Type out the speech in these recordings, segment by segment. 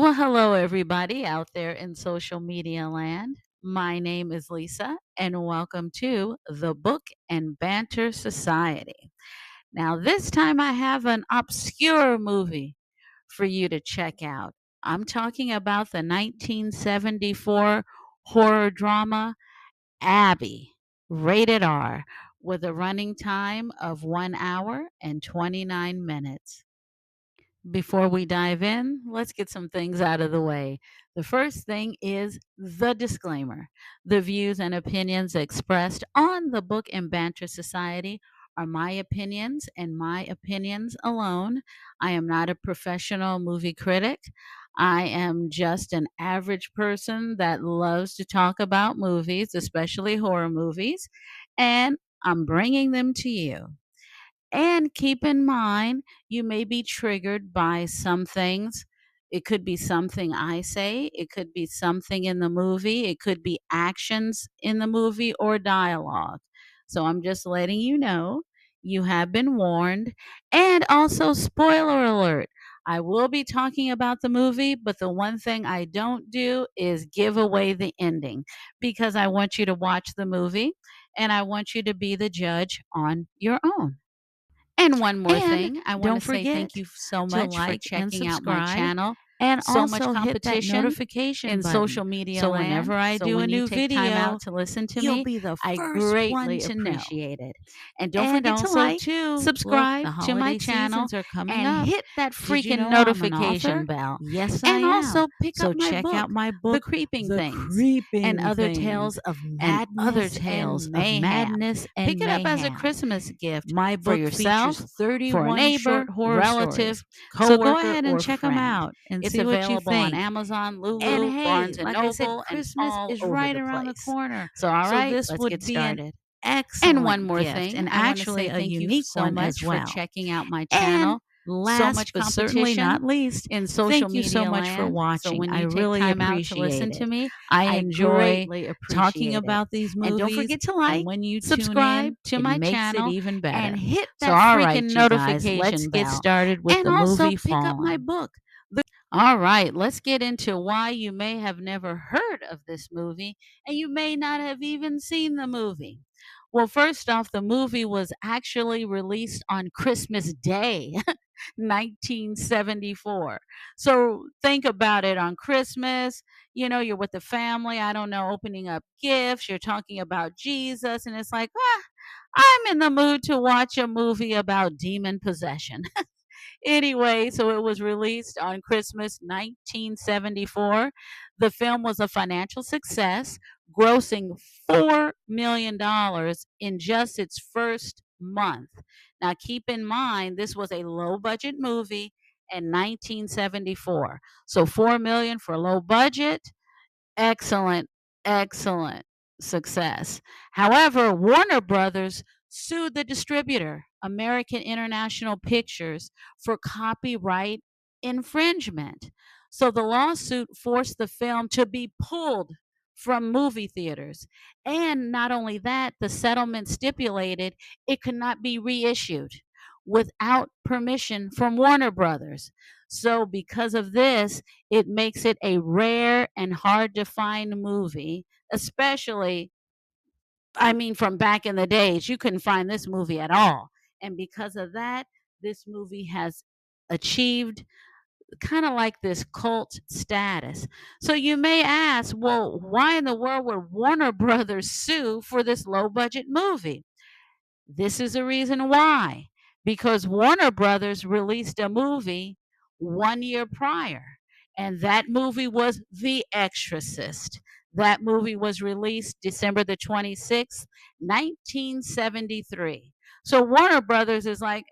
Well, hello, everybody out there in social media land. My name is Lisa, and welcome to the Book and Banter Society. Now, this time I have an obscure movie for you to check out. I'm talking about the 1974 horror drama Abby, rated R, with a running time of 1 hour and 29 minutes. Before we dive in, let's get some things out of the way. The first thing is the disclaimer. The views and opinions expressed on the Book and Banter Society are my opinions and my opinions alone. I am not a professional movie critic. I am just an average person that loves to talk about movies, especially horror movies, and I'm bringing them to you. And keep in mind, you may be triggered by some things. It could be something I say, it could be something in the movie, it could be actions in the movie or dialogue. So I'm just letting you know you have been warned. And also, spoiler alert. I will be talking about the movie, but the one thing I don't do is give away the ending because I want you to watch the movie and I want you to be the judge on your own. And one more And thing, I want to don't say thank forget you so to much for like and checking out my subscribe channel. and So much also hit that competition notification in button. social media So whenever land. I So do a when you new take time video, out to listen to you'll me, be the I first one greatly to know. appreciate it. And don't And forget to also, like, too, look, subscribe the to my holiday channel, seasons are coming and up. hit that Did you freaking know I'm an notification author? bell. Yes, I And am. also pick up So my check book, out my The book, Creeping The Things and Creeping Other Things Tales of and Other Madness Tales and of Mayhem. Madness Pick and it up as a Mayhem. Christmas gift My for book features yourself, for a 31 neighbor, short horror relative, stories. So go coworker, ahead and or check them friend. out and It's see what you available on think. Amazon, And Lulu, hey, Barnes and like I said, Noble, and Christmas all is over right the around the place. corner. So, all So right, this let's get would be an started. And one excellent more gift thing, and I want to actually say a thank you unique so one as much for well. checking out my And channel. So last much but certainly competition not least, in social thank you so media much for land. So watching. when I you take really time out to appreciate listen to it. me, I I enjoy greatly talking appreciate it. about these And don't movies, forget to and like, when you tune subscribe in, to it my makes it channel, even and better. hit So, that all right, freaking you guys, let's notification get bell. started with And the also movie pick up my Fallen. book. All right, let's get into why you may have never heard of this movie and you may not have even seen the movie. Well, first off, the movie was actually released on Christmas Day, 1974. So think about it on Christmas, you're with the family, I don't know, opening up gifts, you're talking about Jesus, and it's like, I'm in the mood to watch a movie about demon possession. Anyway, so it was released on Christmas 1974. The film was a financial success, grossing $4 million in just its first month. Now, keep in mind, this was a low budget movie in 1974. So, $4 million for low budget. Excellent, excellent success. However, Warner Brothers sued the distributor, American International Pictures, for copyright infringement. So the lawsuit forced the film to be pulled from movie theaters. And not only that, the settlement stipulated it could not be reissued without permission from Warner Brothers. So, because of this, it makes it a rare and hard to find movie, especially, I mean, from back in the days. You couldn't find this movie at all. And because of that, this movie has achieved kind of like this cult status. So you may ask, well, why in the world would Warner Brothers sue for this low budget movie? This is the reason why. Because Warner Brothers released a movie 1 year prior, and that movie was The Exorcist. That movie was released December the 26th, 1973. So Warner Brothers is like,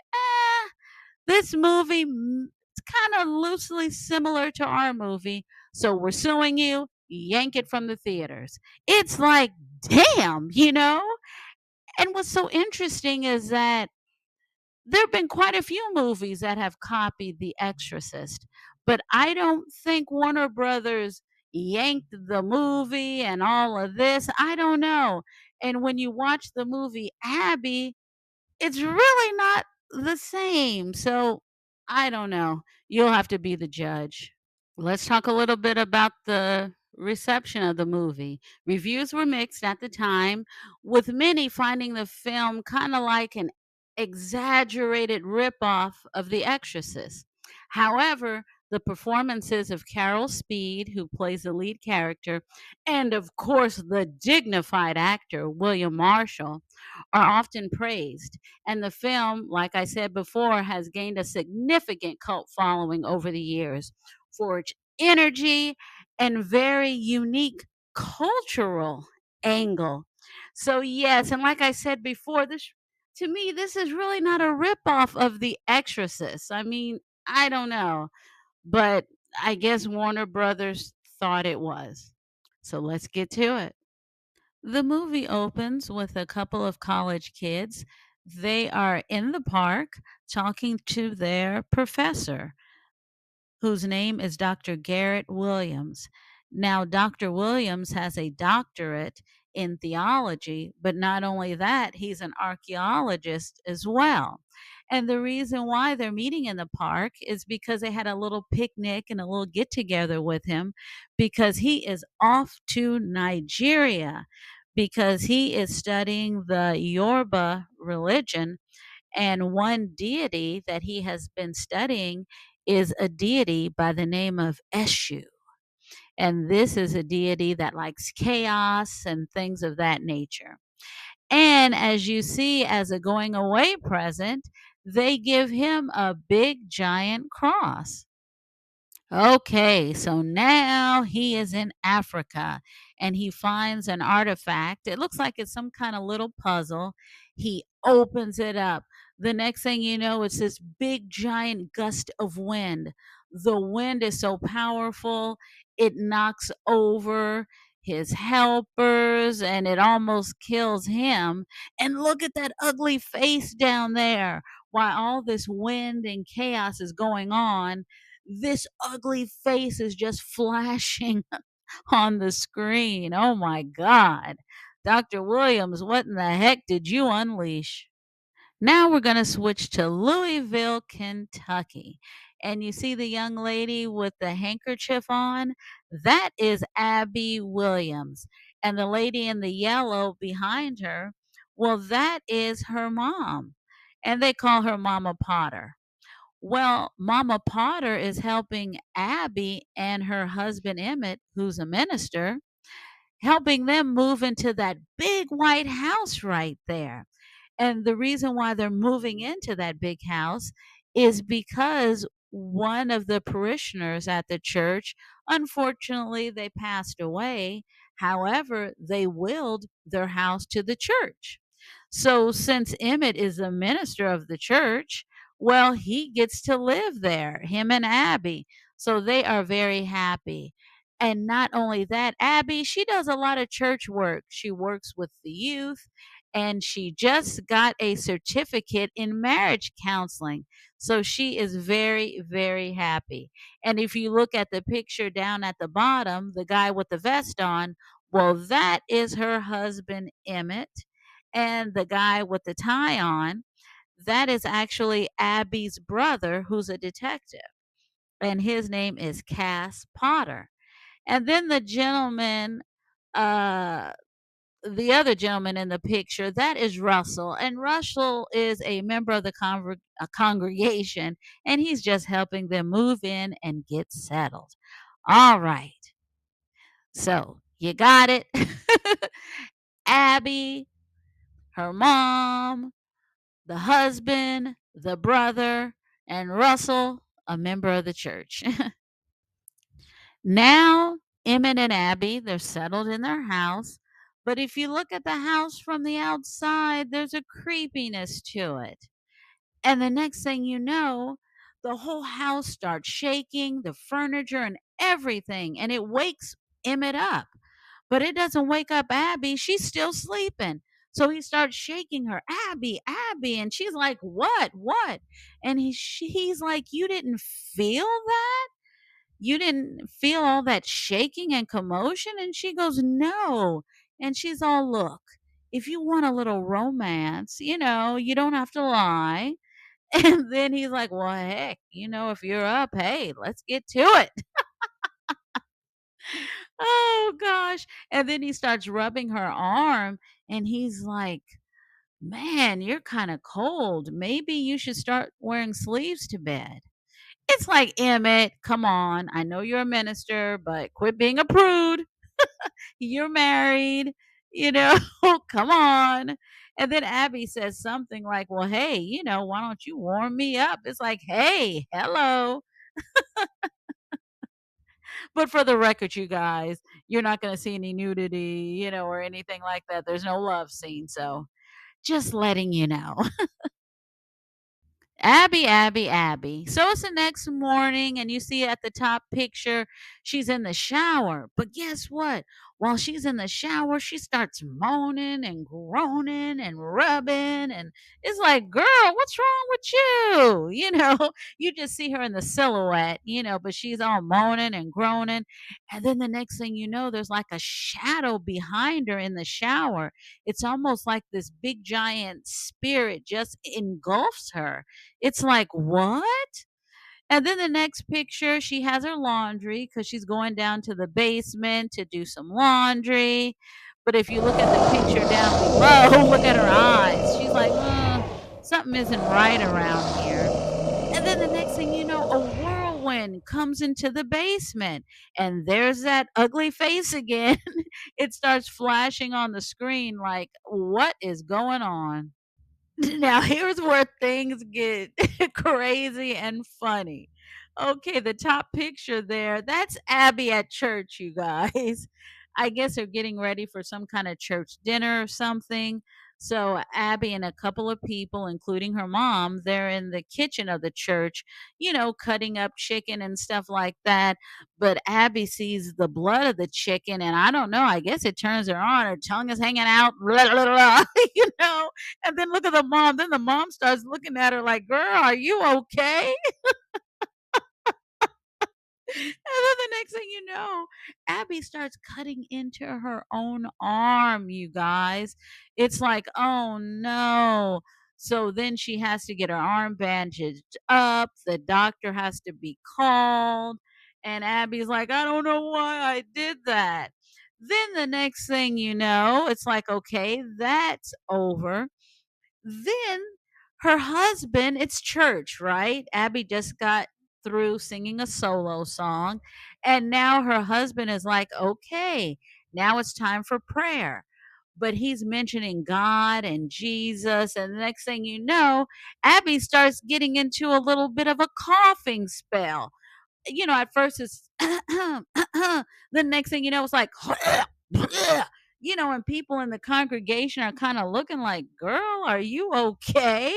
this movie it's kind of loosely similar to our movie, so we're suing you, yank it from the theaters. It's like, damn, And what's so interesting is that there have been quite a few movies that have copied The Exorcist, but I don't think Warner Brothers yanked the movie and all of this. I don't know. And when you watch the movie Abby, it's really not the same. So I don't know. You'll have to be the judge. Let's talk a little bit about the reception of the movie. Reviews were mixed at the time, with many finding the film kind of like an exaggerated ripoff of The Exorcist. However, the performances of Carol Speed, who plays the lead character, and of course the dignified actor William Marshall, are often praised. And the film, like I said before, has gained a significant cult following over the years for its energy and very unique cultural angle. So yes, and like I said before, this to me this is really not a ripoff of The Exorcist. I mean, I don't know, but I guess Warner Brothers thought it was. So let's get to it. The movie opens with a couple of college kids. They are in the park talking to their professor, whose name is Dr. Garrett Williams. Now, Dr. Williams has a doctorate in theology, but not only that, he's an archaeologist as well. And the reason why they're meeting in the park is because they had a little picnic and a little get together with him because he is off to Nigeria because he is studying the Yoruba religion, and one deity that he has been studying is a deity by the name of Eshu. And this is a deity that likes chaos and things of that nature. And as you see, as a going away present, they give him a big giant cross. Okay, so now he is in Africa and he finds an artifact. It looks like it's some kind of little puzzle. He opens it up. The next thing you know, it's this big giant gust of wind. The wind is so powerful, it knocks over his helpers and it almost kills him. And look at that ugly face down there. While all this wind and chaos is going on, this ugly face is just flashing on the screen. Oh my God. Dr. Williams, what in the heck did you unleash? Now we're going to switch to Louisville, Kentucky. And you see the young lady with the handkerchief on? That is Abby Williams. And the lady in the yellow behind her, well, that is her mom. And they call her Mama Potter. Well, Mama Potter is helping Abby and her husband Emmett, who's a minister, helping them move into that big white house right there. And the reason why they're moving into that big house is because one of the parishioners at the church, unfortunately, they passed away. However, they willed their house to the church. So, since Emmett is a minister of the church, well, he gets to live there, him and Abby. So, they are very happy. And not only that, Abby, she does a lot of church work. She works with the youth and she just got a certificate in marriage counseling. So she is very, very happy. And if you look at the picture down at the bottom, the guy with the vest on, well, that is her husband, Emmett. And the guy with the tie on, that is actually Abby's brother, who's a detective. And his name is Cass Potter. And then uh, the other gentleman in the picture, that is Russell. And Russell is a member of the congregation, and he's just helping them move in and get settled. All right. So you got it. Abby, her mom, the husband, the brother, and Russell, a member of the church. Now, Emmett and Abby, they're settled in their house. But if you look at the house from the outside, there's a creepiness to it. And the next thing you know, the whole house starts shaking, the furniture and everything, and it wakes Emmett up. But it doesn't wake up Abby. She's still sleeping. So he starts shaking her, Abby, Abby. And she's like, what? What? And he's like, you didn't feel that? You didn't feel all that shaking and commotion? And she goes, no. And she's all, look, if you want a little romance, you don't have to lie. And then he's like, well, heck, if you're up, hey, let's get to it. Oh gosh. And then he starts rubbing her arm and he's like, "Man, you're kind of cold. Maybe you should start wearing sleeves to bed." It's like, Emmett, come on. I know you're a minister, but quit being a prude. You're married, you know, come on. And then Abby says something like, "Well, hey, why don't you warm me up?" It's like, "Hey, hello." But for the record, you guys, you're not going to see any nudity, or anything like that. There's no love scene. So just letting you know. Abby, Abby, Abby. So it's the next morning, and you see at the top picture, she's in the shower. But guess what? While she's in the shower, she starts moaning and groaning and rubbing. And it's like, girl, what's wrong with you? You just see her in the silhouette, but she's all moaning and groaning. And then the next thing you know, there's like a shadow behind her in the shower. It's almost like this big giant spirit just engulfs her. It's like, "What?" And then the next picture, she has her laundry because she's going down to the basement to do some laundry. But if you look at the picture down below, look at her eyes. She's like, something isn't right around here." And then the next thing you know, a whirlwind comes into the basement, and there's that ugly face again. It starts flashing on the screen like, "What is going on?" Now here's where things get crazy and funny. Okay, the top picture there, that's Abby at church, you guys. I guess they're getting ready for some kind of church dinner or something. So Abby and a couple of people, including her mom, they're in the kitchen of the church, cutting up chicken and stuff like that. But Abby sees the blood of the chicken, and I don't know, I guess it turns her on. Her tongue is hanging out, blah, blah, blah, you know and then look at the mom. Then the mom starts looking at her like, "Girl, are you okay?" And then the next thing you know, Abby starts cutting into her own arm, you guys. It's like, "Oh no." So then she has to get her arm bandaged up. The doctor has to be called. And Abby's like, "I don't know why I did that." Then the next thing you know, it's like, okay, that's over. Then her husband, it's church, right? Abby just got through singing a solo song, and now her husband is like, "Okay, now it's time for prayer." But he's mentioning God and Jesus, and the next thing you know, Abby starts getting into a little bit of a coughing spell. At first it's the next thing you know, it's like, and people in the congregation are kind of looking like, "Girl, are you okay?"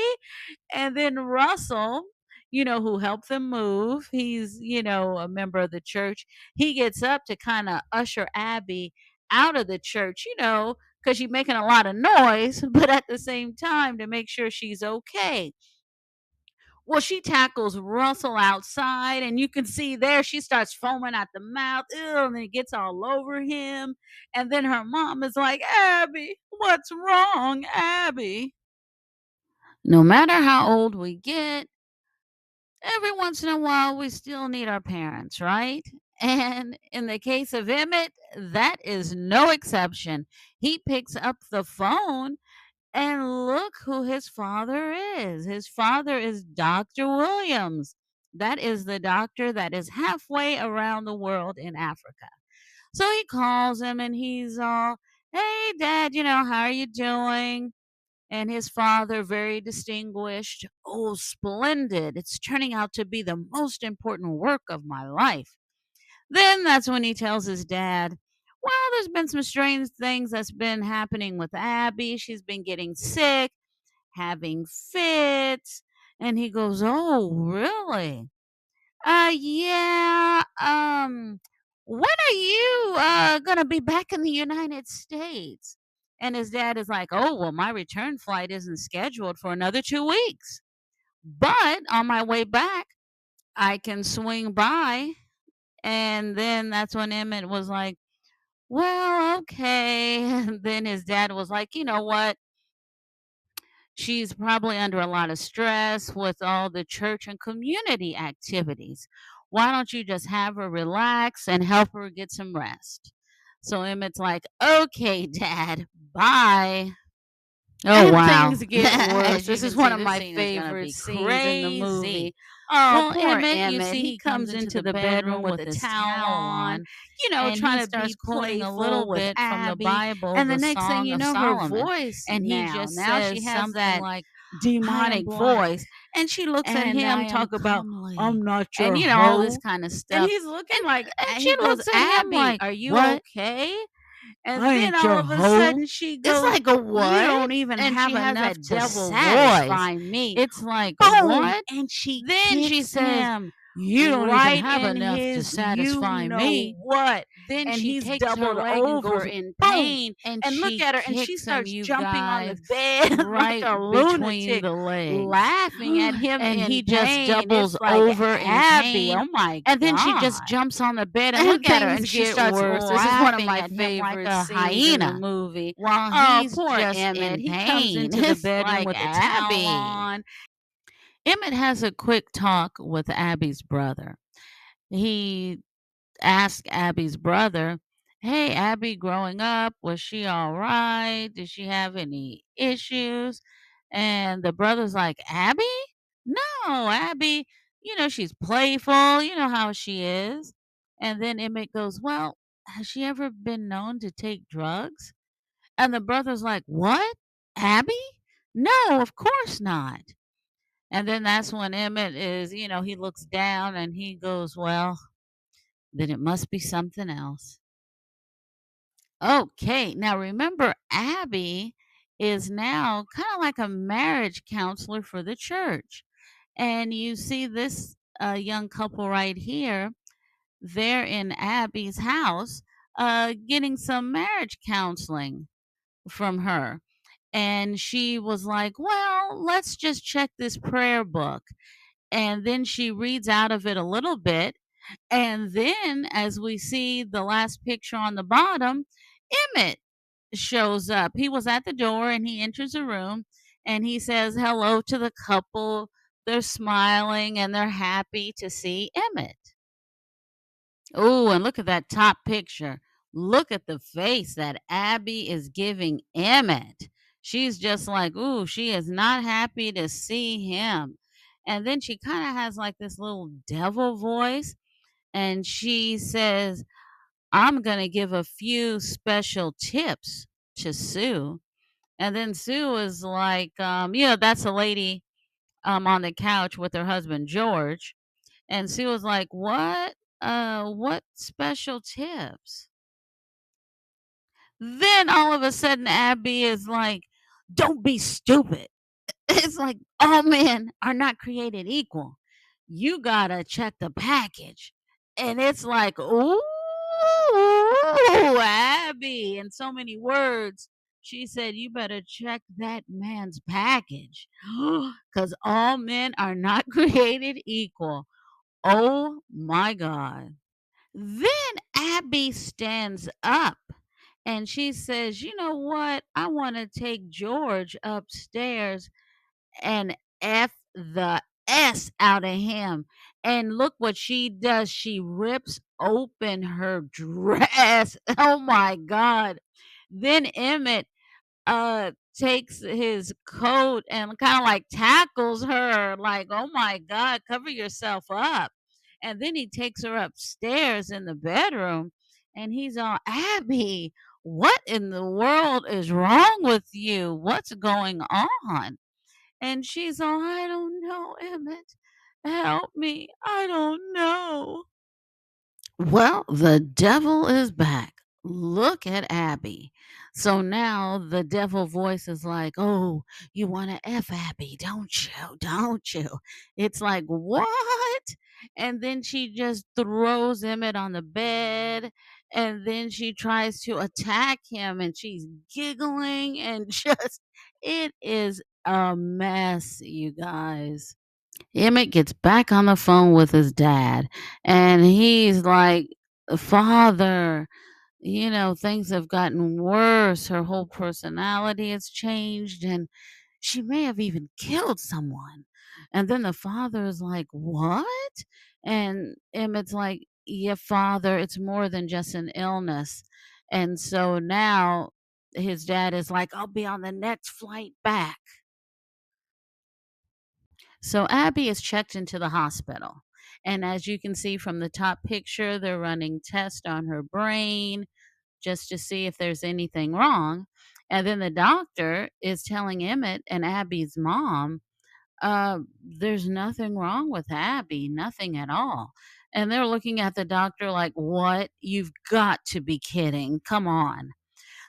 And then Russell, who helped them move, he's, a member of the church. He gets up to kind of usher Abby out of the church, because she's making a lot of noise, but at the same time to make sure she's okay. Well, she tackles Russell outside, and you can see there she starts foaming at the mouth, ew, and it gets all over him. And then her mom is like, "Abby, what's wrong, Abby?" No matter how old we get, every once in a while we still need our parents, right? And in the case of Emmett, that is no exception. He picks up the phone. And look who his father is. His father is Dr. Williams. That is the doctor that is halfway around the world in Africa. So he calls him and he's all, "Hey, Dad, how are you doing?" And his father, very distinguished, "Oh, splendid. It's turning out to be the most important work of my life." Then that's when he tells his dad, "Well, there's been some strange things that's been happening with Abby. She's been getting sick, having fits." And he goes, "Oh, really? Yeah. When are you gonna be back in the United States?" And his dad is like, "Oh, well, my return flight isn't scheduled for another 2 weeks. But on my way back, I can swing by." And then that's when Emmett was like, "Well, okay." And then his dad was like, "You know what? She's probably under a lot of stress with all the church and community activities. Why don't you just have her relax and help her get some rest?" So Emmett's like, "Okay, Dad, bye." Oh, And wow. things get worse. As you This is can one see, of this my scene is gonna favorite be scenes in the crazy. movie. Oh, Well, poor Emmett, you Emmett. see, He he comes comes into into the the bedroom bedroom with with his his towel towel on, on, and he trying to be starts quoting a playful little with bit from the Abby. Bible, And the the next thing Song you of know, her Solomon. voice And he just now she says has something that like, "I am demonic black, voice. And she looks at and I him, am talk about, comely," I'm not and, your all this hoe. kinda And stuff. he's looking And like, and she he goes, looks at him Abby, like, are you "What?" okay? And I then ain't all your of a hoe. sudden she It's goes, like, "A you what?" don't even And have she has enough that to devil voice. satisfy me. It's like, Boom! "What?" And she Then she kicks says, him "You don't even right have in enough to his you satisfy know me." what. Then And she he's takes her doubled leg and over goes, in boom, pain. and And look she at her, and she kicks him, starts you jumping on the guys, bed like right a between lunatic, the legs. laughing at him And he in just pain. doubles It's like, over in Abby, pain. oh my And then she just God. jumps on the bed and And look at her, things and she get starts worse. This is one of laughing my at him like favorite a scenes in the hyena movie. while Oh, he's poor just Emmett. in He comes pain. into the It's bedroom like, with the towel Abby. on. Emmett has a quick talk with Abby's brother. He asks Abby's brother, "Hey, Abby, growing up, was she all right? Did she have any issues?" And the brother's like, "Abby? No, Abby, she's playful. You know how she is." And then Emmett goes, "Well, has she ever been known to take drugs?" And the brother's like, "What? Abby? No, of course not." And then that's when Emmett he looks down and he goes, "Well, then it must be something else." Okay, now remember, Abby is now kind of like a marriage counselor for the church. And you see this young couple right here, they're in Abby's house getting some marriage counseling from her. And she was like, "Well, let's just check this prayer book." And then she reads out of it a little bit. And then, as we see the last picture on the bottom, Emmett shows up. He was at the door and he enters the room and he says hello to the couple. They're smiling and they're happy to see Emmett. Oh, and look at that top picture. Look at the face that Abby is giving Emmett. She's just like, ooh, she is not happy to see him. And then she kind of has like this little devil voice and she says, "I'm going to give a few special tips to Sue." And then Sue is like, that's a lady on the couch with her husband George. And Sue was like, what special tips?" Then all of a sudden Abby is like, "Don't be stupid." It's like all men are not created equal. You gotta check the package. And it's like, ooh, Abby, in so many words. She said, "You better check that man's package." Because all men are not created equal. Oh my God. Then Abby stands up and she says, "You know what? I want to take George upstairs and F the S out of him." And look what she does. She rips open her dress. Oh my God. Then Emmett takes his coat and kind of like tackles her, like, "Oh my God, cover yourself up." And then he takes her upstairs in the bedroom and he's all, "Abby, what in the world is wrong with you? What's going on?" And she's all, "I don't know, Emmett. Help me. I don't know." Well, the devil is back. Look at Abby. So now the devil voice is like, "Oh, you want to F Abby, don't you? Don't you?" It's like, "What?" And then she just throws Emmett on the bed. And then she tries to attack him and she's giggling and just, it is a mess, you guys. Emmett gets back on the phone with his dad and he's like, "Father, things have gotten worse. Her whole personality has changed and she may have even killed someone." And then the father is like, "What?" And Emmett's like, "Yeah, father, it's more than just an illness." And so now his dad is like, "I'll be on the next flight back." So Abby is checked into the hospital. And as you can see from the top picture, they're running tests on her brain just to see if there's anything wrong. And then the doctor is telling Emmett and Abby's mom, there's nothing wrong with Abby, nothing at all. And they're looking at the doctor like, what? You've got to be kidding. Come on.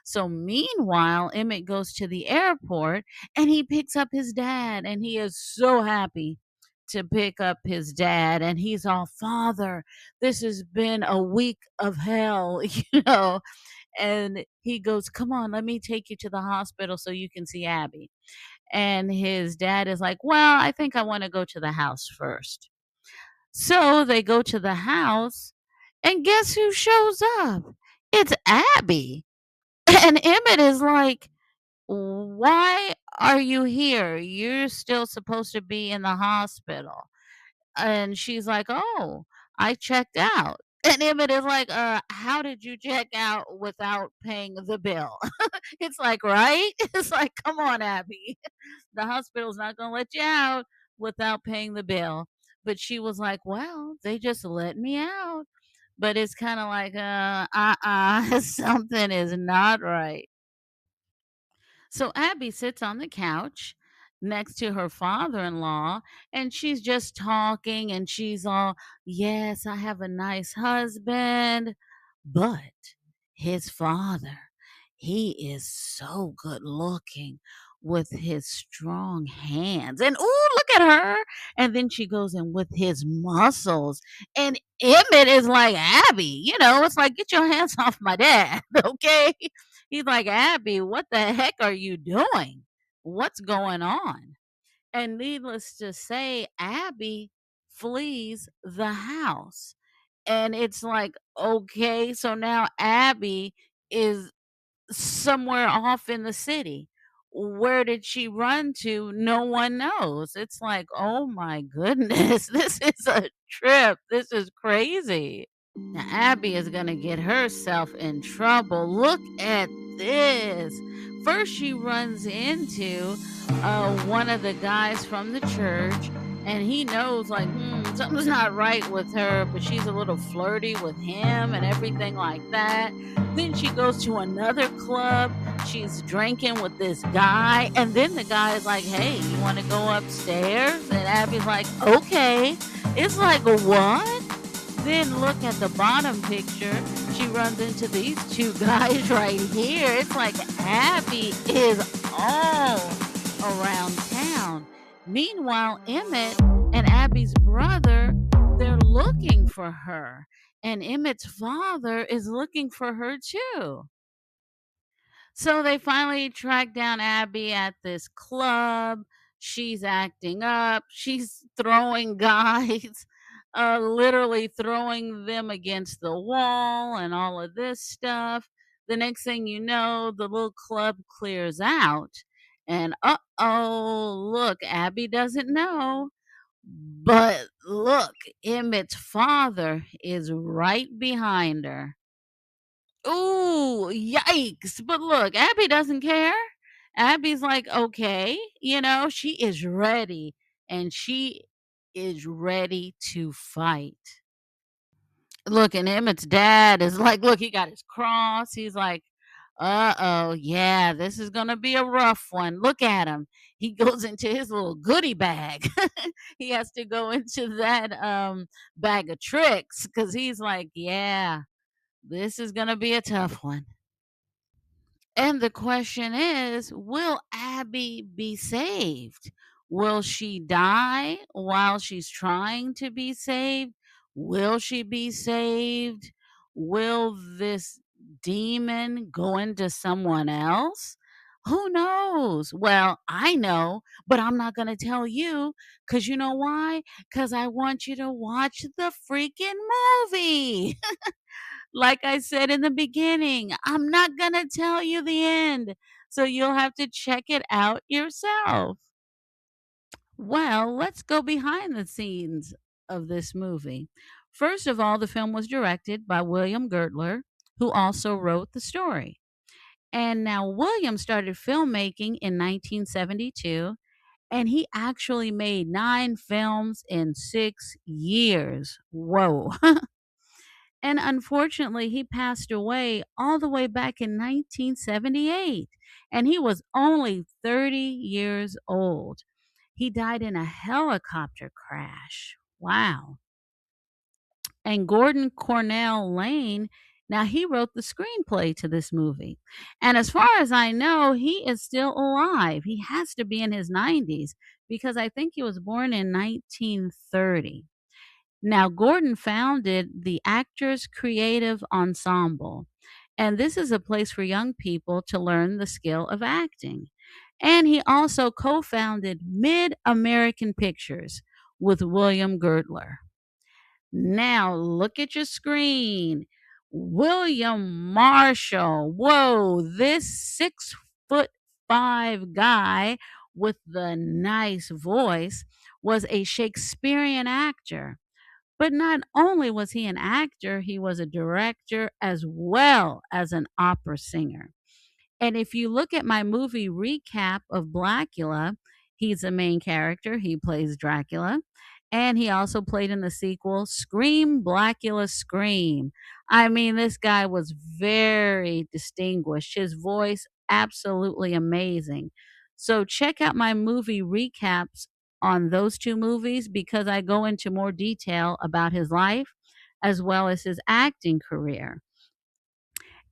So meanwhile, Emmett goes to the airport and he picks up his dad, and he is so happy to pick up his dad. And he's all, "Father, this has been a week of hell," And he goes, "Come on, let me take you to the hospital so you can see Abby." And his dad is like, "Well, I think I want to go to the house first." So they go to the house, and guess who shows up? It's Abby. And Emmett is like, "Why are you here? You're still supposed to be in the hospital." And she's like, "Oh, I checked out." And Emmett is like, how did you check out without paying the bill?" It's like, right? It's like, "Come on, Abby. The hospital's not gonna let you out without paying the bill." But she was like, "Well, they just let me out." But it's kinda like, something is not right. So Abby sits on the couch next to her father in law, and she's just talking, and she's all, "Yes, I have a nice husband, but his father, he is so good looking with his strong hands." And ooh, look at her. And then she goes in with his muscles. And Emmett is like, "Abby, it's like, get your hands off my dad, okay?" He's like, "Abby, what the heck are you doing? What's going on?" And needless to say, Abby flees the house. And it's like, okay, so now Abby is somewhere off in the city. Where did she run to? No one knows. It's like, oh my goodness, this is a trip. This is crazy. Now, Abby is going to get herself in trouble. Look at this. First, she runs into one of the guys from the church, and he knows, like, something's not right with her, but she's a little flirty with him and everything like that. Then she goes to another club. She's drinking with this guy, and then the guy is like, "Hey, you want to go upstairs?" And Abby's like, "Okay." It's like, what? Then look at the bottom picture. She runs into these two guys right here. It's like Abby is all around town. Meanwhile, Emmett and Abby's brother, they're looking for her. And Emmett's father is looking for her too. So they finally track down Abby at this club. She's acting up. She's throwing guys, literally throwing them against the wall and all of this stuff. The next thing you know, the little club clears out. And look, Abby doesn't know. But look, Emmett's father is right behind her. Ooh, yikes. But look, Abby doesn't care. Abby's like, "Okay," she is ready, and she is ready to fight. Look, and Emmett's dad is like, look, he got his cross. He's like, "Uh-oh, yeah, this is gonna be a rough one." Look at him. He goes into his little goodie bag. He has to go into that bag of tricks because he's like, "Yeah, this is gonna be a tough one." And the question is, will Abby be saved? Will she die while she's trying to be saved? Will she be saved? Will this demon go into someone else? Who knows? Well, I know, but I'm not going to tell you because you know why? Because I want you to watch the freaking movie. Like I said in the beginning, I'm not gonna tell you the end, so you'll have to check it out yourself. Well, let's go behind the scenes of this movie. First of all, the film was directed by William Gertler. who also wrote the story. And now William started filmmaking in 1972, and he actually made 9 films in 6 years. Whoa. And unfortunately, he passed away all the way back in 1978, and he was only 30 years old. He died in a helicopter crash. Wow. And Gordon Cornell Lane, now he wrote the screenplay to this movie. And as far as I know, he is still alive. He has to be in his 90s because I think he was born in 1930. Now, Gordon founded the Actors Creative Ensemble, and this is a place for young people to learn the skill of acting. And he also co founded Mid American Pictures with William Girdler. Now, look at your screen. William Marshall. Whoa, this 6'5" guy with the nice voice was a Shakespearean actor. But not only was he an actor, he was a director as well as an opera singer. And if you look at my movie recap of Blackula, he's the main character. He plays Dracula. And he also played in the sequel, Scream, Blackula, Scream. I mean, this guy was very distinguished. His voice, absolutely amazing. So check out my movie recaps on those two movies because I go into more detail about his life as well as his acting career.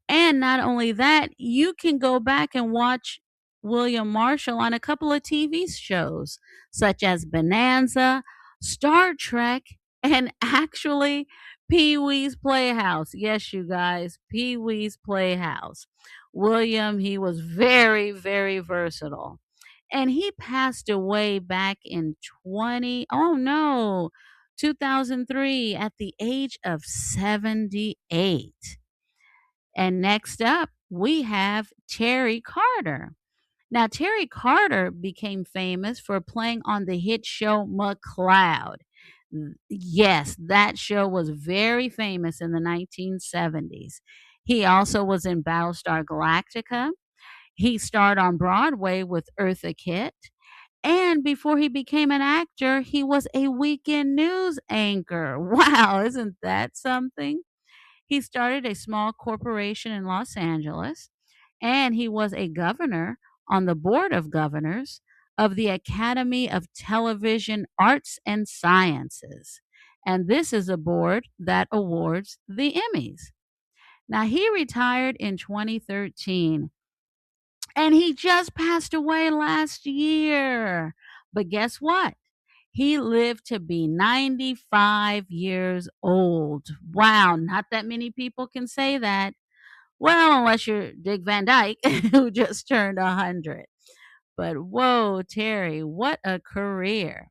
And not only that, you can go back and watch William Marshall on a couple of TV shows, such as Bonanza, Star Trek, and actually Pee Wee's Playhouse. Yes, you guys, Pee Wee's Playhouse. William, he was very, very versatile. And he passed away back in oh no, 2003 at the age of 78. And next up, we have Terry Carter. Now, Terry Carter became famous for playing on the hit show McCloud. Yes, that show was very famous in the 1970s. He also was in Battlestar Galactica. He starred on Broadway with Eartha Kitt. And before he became an actor, he was a weekend news anchor. Wow, isn't that something? He started a small corporation in Los Angeles, and he was a governor on the board of governors of the Academy of Television Arts and Sciences. And this is a board that awards the Emmys. Now, he retired in 2013, and he just passed away last year. But guess what? He lived to be 95 years old. Wow, not that many people can say that. Well, unless you're Dick Van Dyke, who just turned 100. But whoa, Terry, what a career.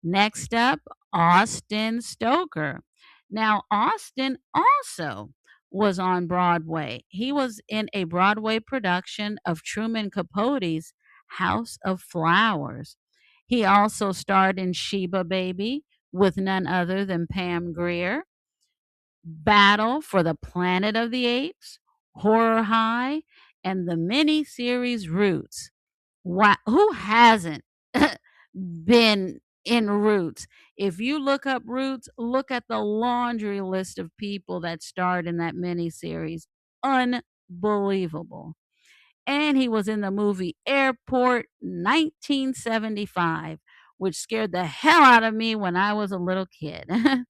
Next up, Austin Stoker. Now, Austin also was on Broadway. He was in a Broadway production of Truman Capote's House of Flowers. He also starred in Sheba Baby with none other than Pam Grier, Battle for the Planet of the Apes, Horror High, and the mini-series Roots. Wow, who hasn't been in Roots? If you look up Roots, look at the laundry list of people that starred in that miniseries. Unbelievable. And he was in the movie Airport 1975, which scared the hell out of me when I was a little kid. And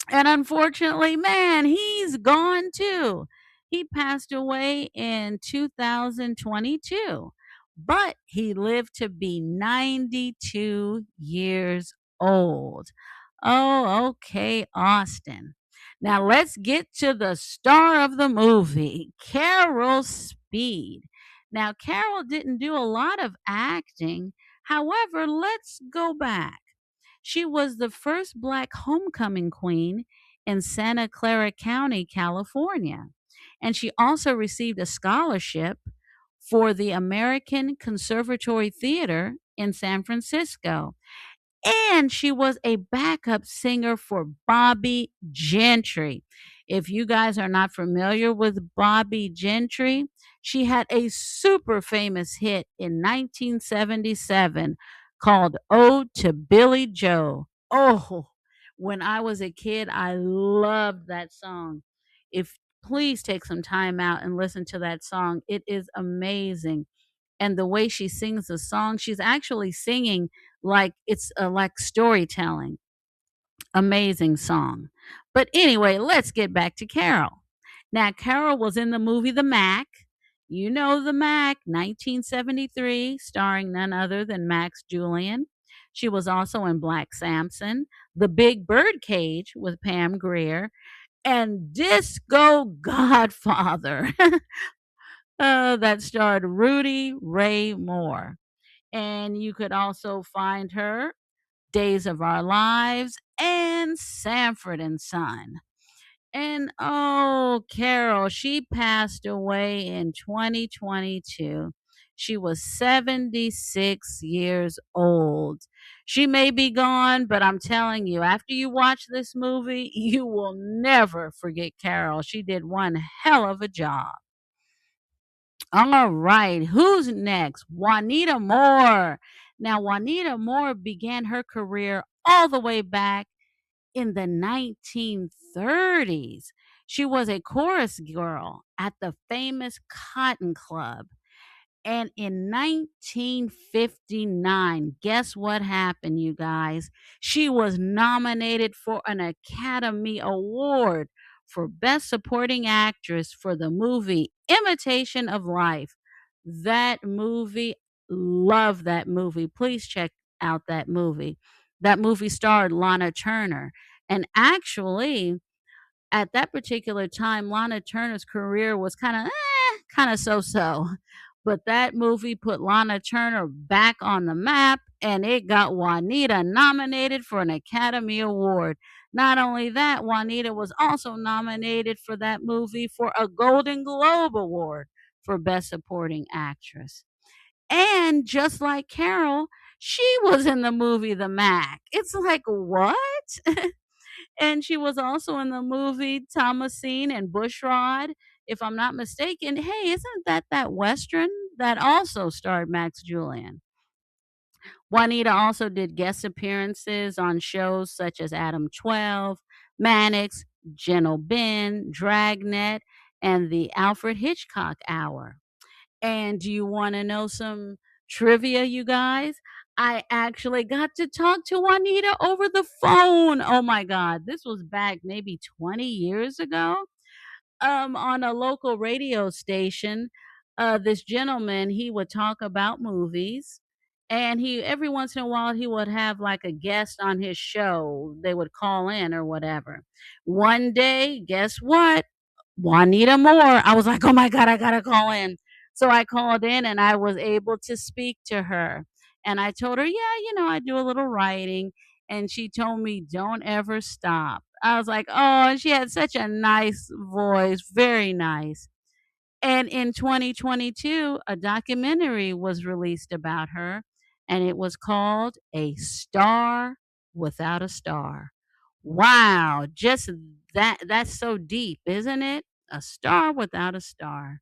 unfortunately, man, he's gone too. He passed away in 2022, but he lived to be 92 years old. Oh, okay, Austin. Now let's get to the star of the movie, Carol Speed. Now, Carol didn't do a lot of acting. However, let's go back. She was the first Black homecoming queen in Santa Clara County, California. And she also received a scholarship for the American Conservatory Theater in San Francisco. And she was a backup singer for Bobby Gentry. If you guys are not familiar with Bobby Gentry, she had a super famous hit in 1977 called Ode to Billy Joe. Oh, when I was a kid, I loved that song. If Please take some time out and listen to that song. It is amazing. And the way she sings the song, she's actually singing like it's like storytelling. Amazing song. But anyway, let's get back to Carol. Now, Carol was in the movie The Mac. You know The Mac, 1973, starring none other than Max Julian. She was also in Black Samson, The Big Birdcage with Pam Grier, and Disco Godfather that starred Rudy Ray Moore. And you could also find her Days of Our Lives and Sanford and Son. And oh, Carol, she passed away in 2022. She was 76 years old. She may be gone, but I'm telling you, after you watch this movie, you will never forget Carol. She did one hell of a job. All right, who's next? Juanita Moore. Now, Juanita Moore began her career all the way back in the 1930s. She was a chorus girl at the famous Cotton Club. And in 1959, guess what happened, you guys? She was nominated for an Academy Award for Best Supporting Actress for the movie Imitation of Life. That movie, love that movie. Please check out that movie. That movie starred Lana Turner. And actually, at that particular time, Lana Turner's career was kinda so-so. But that movie put Lana Turner back on the map, and it got Juanita nominated for an Academy Award. Not only that, Juanita was also nominated for that movie for a Golden Globe Award for Best Supporting Actress. And just like Carol, she was in the movie The Mac. It's like, what? And she was also in the movie Thomasine and Bushrod, if I'm not mistaken. Hey, isn't that Western that also starred Max Julian? Juanita also did guest appearances on shows such as Adam 12, Mannix, Gentle Ben, Dragnet, and the Alfred Hitchcock Hour. And do you want to know some trivia, you guys? I actually got to talk to Juanita over the phone. Oh my God. This was back maybe 20 years ago on a local radio station. This gentleman, he would talk about movies, and he every once in a while he would have like a guest on his show. They would call in or whatever. One day, guess what? Juanita Moore. I was like, "Oh my god, I got to call in." So I called in and I was able to speak to her. And I told her, "Yeah, I do a little writing." And she told me, "Don't ever stop." I was like, "Oh," and she had such a nice voice, very nice. And in 2022, a documentary was released about her, and it was called A Star Without a Star. Wow, just that's so deep, isn't it? A star without a star.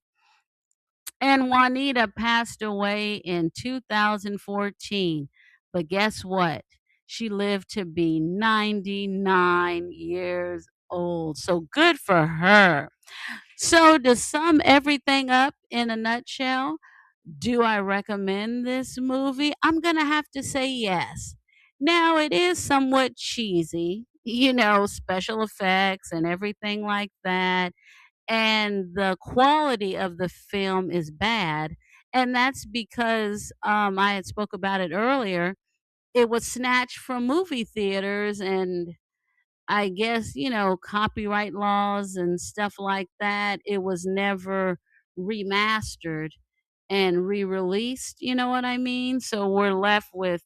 And Juanita passed away in 2014. But guess what? She lived to be 99 years old. So good for her. So, to sum everything up in a nutshell, do I recommend this movie? I'm going to have to say yes. Now, it is somewhat cheesy, special effects and everything like that. And the quality of the film is bad. And that's because I had spoke about it earlier. It was snatched from movie theaters, and I guess, copyright laws and stuff like that, it was never remastered and re-released, you know what I mean? So we're left with,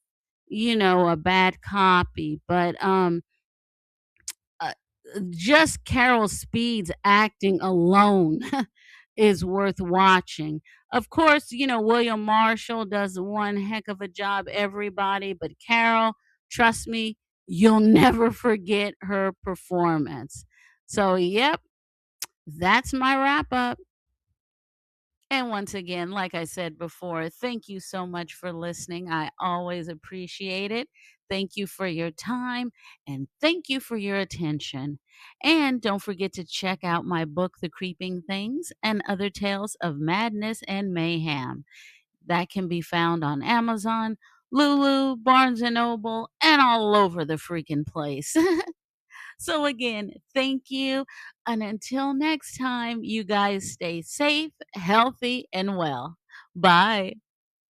a bad copy. But uh, just Carol Speed's acting alone is worth watching. Of course, William Marshall does one heck of a job, everybody, but Carol, trust me, you'll never forget her performance. So, yep, That's my wrap up. And once again, like I said before, thank you so much for listening. I always appreciate it. Thank you for your time and thank you for your attention. And don't forget to check out my book, The Creeping Things and Other Tales of Madness and Mayhem. That can be found on Amazon, Lulu, Barnes and Noble, and all over the freaking place. So, again, thank you. And until next time, you guys stay safe, healthy, and well. Bye.